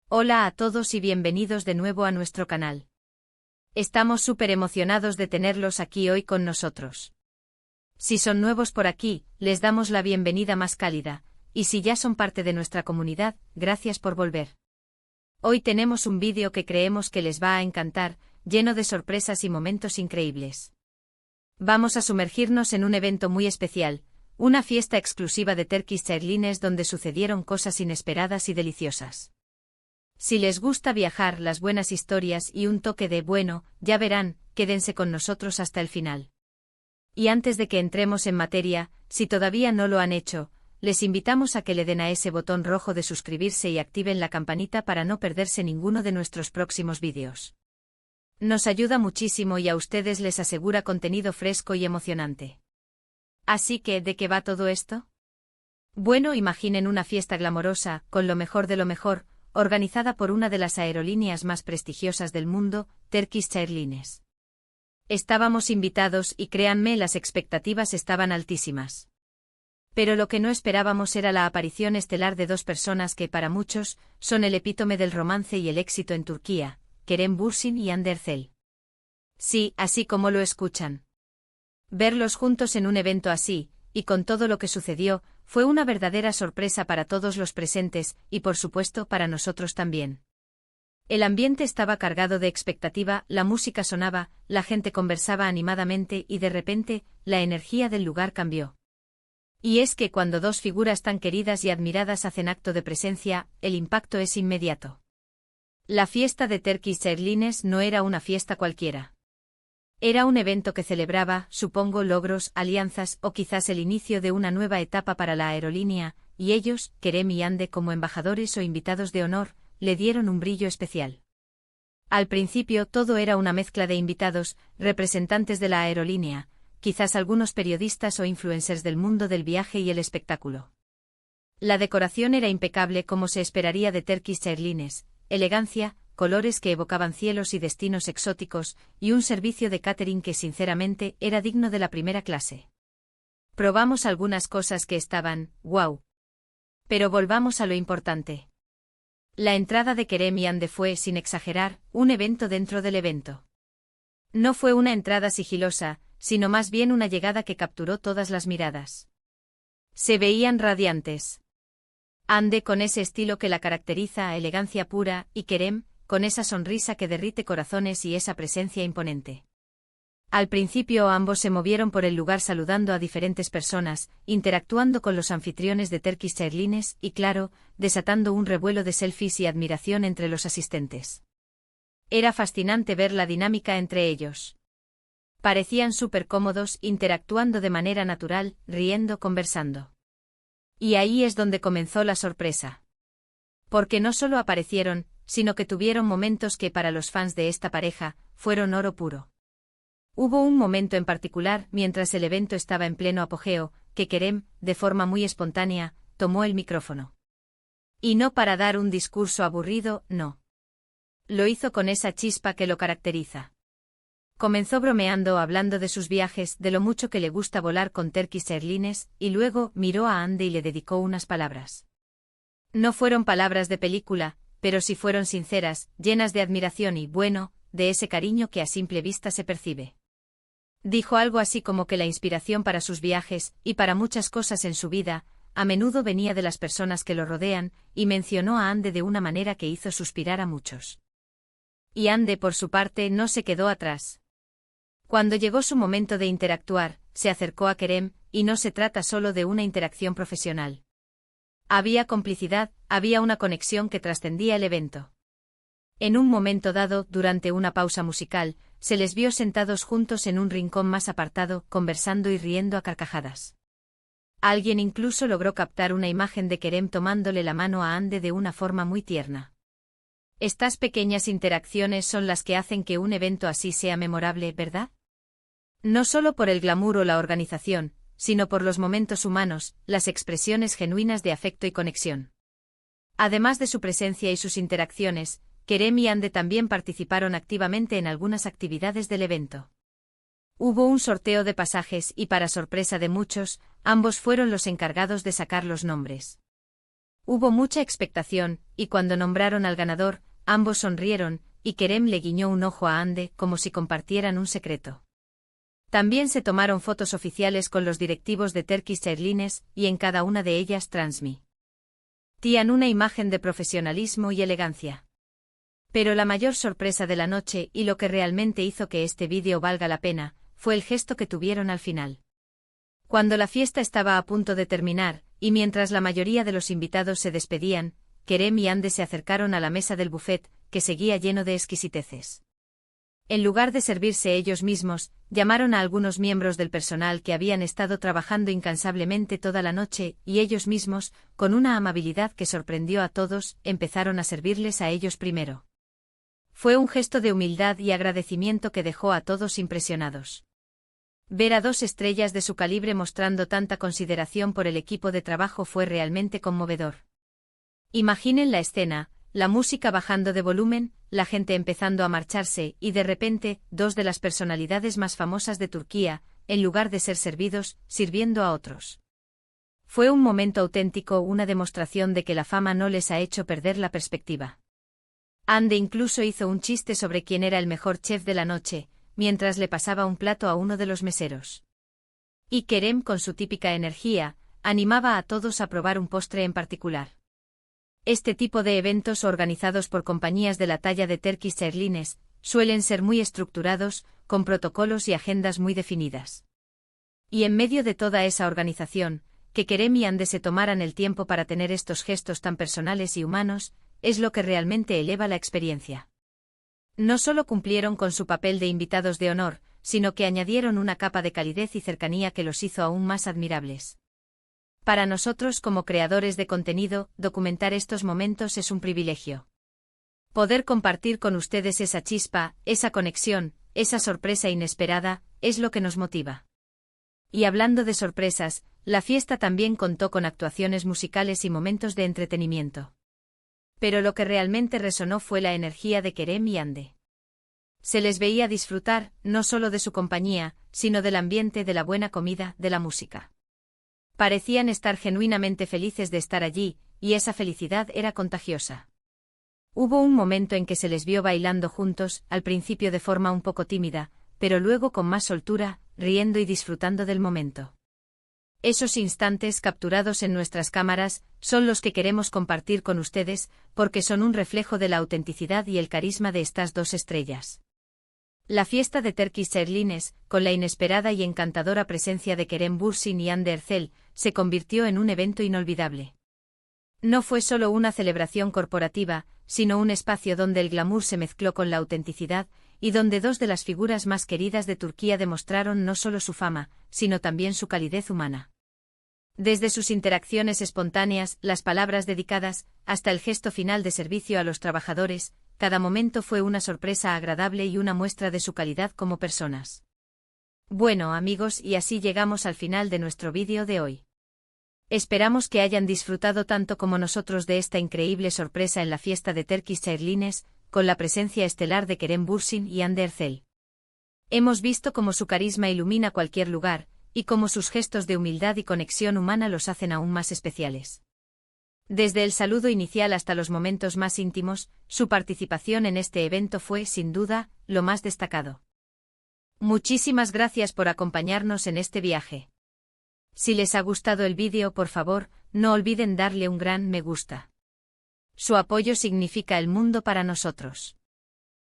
Hola a todos y bienvenidos de nuevo a nuestro canal. Estamos súper emocionados de tenerlos aquí hoy con nosotros. Si son nuevos por aquí, les damos la bienvenida más cálida, y si ya son parte de nuestra comunidad, gracias por volver. Hoy tenemos un vídeo que creemos que les va a encantar, lleno de sorpresas y momentos increíbles. Vamos a sumergirnos en un evento muy especial, una fiesta exclusiva de Turkish Airlines donde sucedieron cosas inesperadas y deliciosas. Si les gusta viajar, las buenas historias y un toque de bueno, ya verán, quédense con nosotros hasta el final. Y antes de que entremos en materia, si todavía no lo han hecho, les invitamos a que le den a ese botón rojo de suscribirse y activen la campanita para no perderse ninguno de nuestros próximos vídeos. Nos ayuda muchísimo y a ustedes les asegura contenido fresco y emocionante. Así que, ¿de qué va todo esto? Bueno, imaginen una fiesta glamorosa, con lo mejor de lo mejor, organizada por una de las aerolíneas más prestigiosas del mundo, Turkish Airlines. Estábamos invitados y créanme, las expectativas estaban altísimas. Pero lo que no esperábamos era la aparición estelar de dos personas que para muchos son el epítome del romance y el éxito en Turquía, Kerem Bürsin y Hande Erçel. Sí, así como lo escuchan. Verlos juntos en un evento así, y con todo lo que sucedió, fue una verdadera sorpresa para todos los presentes, y por supuesto para nosotros también. El ambiente estaba cargado de expectativa, la música sonaba, la gente conversaba animadamente y de repente, la energía del lugar cambió. Y es que cuando dos figuras tan queridas y admiradas hacen acto de presencia, el impacto es inmediato. La fiesta de Turkish Airlines no era una fiesta cualquiera. Era un evento que celebraba, supongo, logros, alianzas o quizás el inicio de una nueva etapa para la aerolínea, y ellos, Kerem y Hande como embajadores o invitados de honor, le dieron un brillo especial. Al principio todo era una mezcla de invitados, representantes de la aerolínea, quizás algunos periodistas o influencers del mundo del viaje y el espectáculo. La decoración era impecable como se esperaría de Turkish Airlines, elegancia, colores que evocaban cielos y destinos exóticos, y un servicio de catering que sinceramente era digno de la primera clase. Probamos algunas cosas que estaban, wow. Pero volvamos a lo importante. La entrada de Kerem y Hande fue, sin exagerar, un evento dentro del evento. No fue una entrada sigilosa, sino más bien una llegada que capturó todas las miradas. Se veían radiantes. Hande con ese estilo que la caracteriza, elegancia pura, y Kerem, con esa sonrisa que derrite corazones y esa presencia imponente. Al principio ambos se movieron por el lugar saludando a diferentes personas, interactuando con los anfitriones de Turkish Airlines y, claro, desatando un revuelo de selfies y admiración entre los asistentes. Era fascinante ver la dinámica entre ellos. Parecían súper cómodos, interactuando de manera natural, riendo, conversando. Y ahí es donde comenzó la sorpresa. Porque no solo aparecieron, sino que tuvieron momentos que para los fans de esta pareja, fueron oro puro. Hubo un momento en particular, mientras el evento estaba en pleno apogeo, que Kerem, de forma muy espontánea, tomó el micrófono. Y no para dar un discurso aburrido, no. Lo hizo con esa chispa que lo caracteriza. Comenzó bromeando, hablando de sus viajes, de lo mucho que le gusta volar con Turkish Airlines, y luego miró a Hande y le dedicó unas palabras. No fueron palabras de película, pero sí fueron sinceras, llenas de admiración y, bueno, de ese cariño que a simple vista se percibe. Dijo algo así como que la inspiración para sus viajes, y para muchas cosas en su vida, a menudo venía de las personas que lo rodean, y mencionó a Hande de una manera que hizo suspirar a muchos. Y Hande, por su parte, no se quedó atrás. Cuando llegó su momento de interactuar, se acercó a Kerem, y no se trata solo de una interacción profesional. Había complicidad, había una conexión que trascendía el evento. En un momento dado, durante una pausa musical, se les vio sentados juntos en un rincón más apartado, conversando y riendo a carcajadas. Alguien incluso logró captar una imagen de Kerem tomándole la mano a Hande de una forma muy tierna. Estas pequeñas interacciones son las que hacen que un evento así sea memorable, ¿verdad? No solo por el glamour o la organización, sino por los momentos humanos, las expresiones genuinas de afecto y conexión. Además de su presencia y sus interacciones, Kerem y Hande también participaron activamente en algunas actividades del evento. Hubo un sorteo de pasajes y para sorpresa de muchos, ambos fueron los encargados de sacar los nombres. Hubo mucha expectación, y cuando nombraron al ganador, ambos sonrieron, y Kerem le guiñó un ojo a Ande como si compartieran un secreto. También se tomaron fotos oficiales con los directivos de Turkish Airlines, y en cada una de ellas transmitían una imagen de profesionalismo y elegancia. Pero la mayor sorpresa de la noche, y lo que realmente hizo que este vídeo valga la pena, fue el gesto que tuvieron al final. Cuando la fiesta estaba a punto de terminar, y mientras la mayoría de los invitados se despedían, Kerem y Ande se acercaron a la mesa del buffet, que seguía lleno de exquisiteces. En lugar de servirse ellos mismos, llamaron a algunos miembros del personal que habían estado trabajando incansablemente toda la noche, y ellos mismos, con una amabilidad que sorprendió a todos, empezaron a servirles a ellos primero. Fue un gesto de humildad y agradecimiento que dejó a todos impresionados. Ver a 2 estrellas de su calibre mostrando tanta consideración por el equipo de trabajo fue realmente conmovedor. Imaginen la escena, la música bajando de volumen, la gente empezando a marcharse, y de repente, 2 de las personalidades más famosas de Turquía, en lugar de ser servidos, sirviendo a otros. Fue un momento auténtico, una demostración de que la fama no les ha hecho perder la perspectiva. Ande incluso hizo un chiste sobre quién era el mejor chef de la noche, mientras le pasaba un plato a uno de los meseros. Y Kerem, con su típica energía, animaba a todos a probar un postre en particular. Este tipo de eventos organizados por compañías de la talla de Turkish Airlines suelen ser muy estructurados, con protocolos y agendas muy definidas. Y en medio de toda esa organización, que Kerem y Ande se tomaran el tiempo para tener estos gestos tan personales y humanos, es lo que realmente eleva la experiencia. No solo cumplieron con su papel de invitados de honor, sino que añadieron una capa de calidez y cercanía que los hizo aún más admirables. Para nosotros como creadores de contenido, documentar estos momentos es un privilegio. Poder compartir con ustedes esa chispa, esa conexión, esa sorpresa inesperada, es lo que nos motiva. Y hablando de sorpresas, la fiesta también contó con actuaciones musicales y momentos de entretenimiento. Pero lo que realmente resonó fue la energía de Kerem y Ande. Se les veía disfrutar, no solo de su compañía, sino del ambiente, de la buena comida, de la música. Parecían estar genuinamente felices de estar allí, y esa felicidad era contagiosa. Hubo un momento en que se les vio bailando juntos, al principio de forma un poco tímida, pero luego con más soltura, riendo y disfrutando del momento. Esos instantes capturados en nuestras cámaras son los que queremos compartir con ustedes, porque son un reflejo de la autenticidad y el carisma de estas 2 estrellas. La fiesta de Turkish Airlines, con la inesperada y encantadora presencia de Kerem Bürsin y Hande Erçel, se convirtió en un evento inolvidable. No fue solo una celebración corporativa, sino un espacio donde el glamour se mezcló con la autenticidad, y donde 2 de las figuras más queridas de Turquía demostraron no solo su fama, sino también su calidez humana. Desde sus interacciones espontáneas, las palabras dedicadas, hasta el gesto final de servicio a los trabajadores, cada momento fue una sorpresa agradable y una muestra de su calidad como personas. Bueno amigos, y así llegamos al final de nuestro vídeo de hoy. Esperamos que hayan disfrutado tanto como nosotros de esta increíble sorpresa en la fiesta de Turkish Airlines, con la presencia estelar de Kerem Bürsin y Hande Erçel. Hemos visto cómo su carisma ilumina cualquier lugar, y cómo sus gestos de humildad y conexión humana los hacen aún más especiales. Desde el saludo inicial hasta los momentos más íntimos, su participación en este evento fue, sin duda, lo más destacado. Muchísimas gracias por acompañarnos en este viaje. Si les ha gustado el vídeo, por favor, no olviden darle un gran me gusta. Su apoyo significa el mundo para nosotros.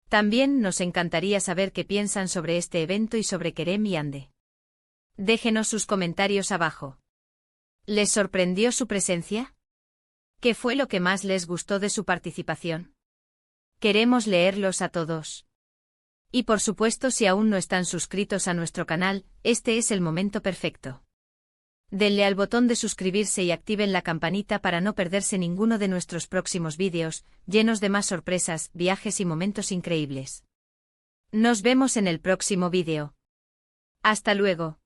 También nos encantaría saber qué piensan sobre este evento y sobre Kerem y Hande. Déjenos sus comentarios abajo. ¿Les sorprendió su presencia? ¿Qué fue lo que más les gustó de su participación? Queremos leerlos a todos. Y por supuesto, si aún no están suscritos a nuestro canal, este es el momento perfecto. Denle al botón de suscribirse y activen la campanita para no perderse ninguno de nuestros próximos vídeos, llenos de más sorpresas, viajes y momentos increíbles. Nos vemos en el próximo vídeo. Hasta luego.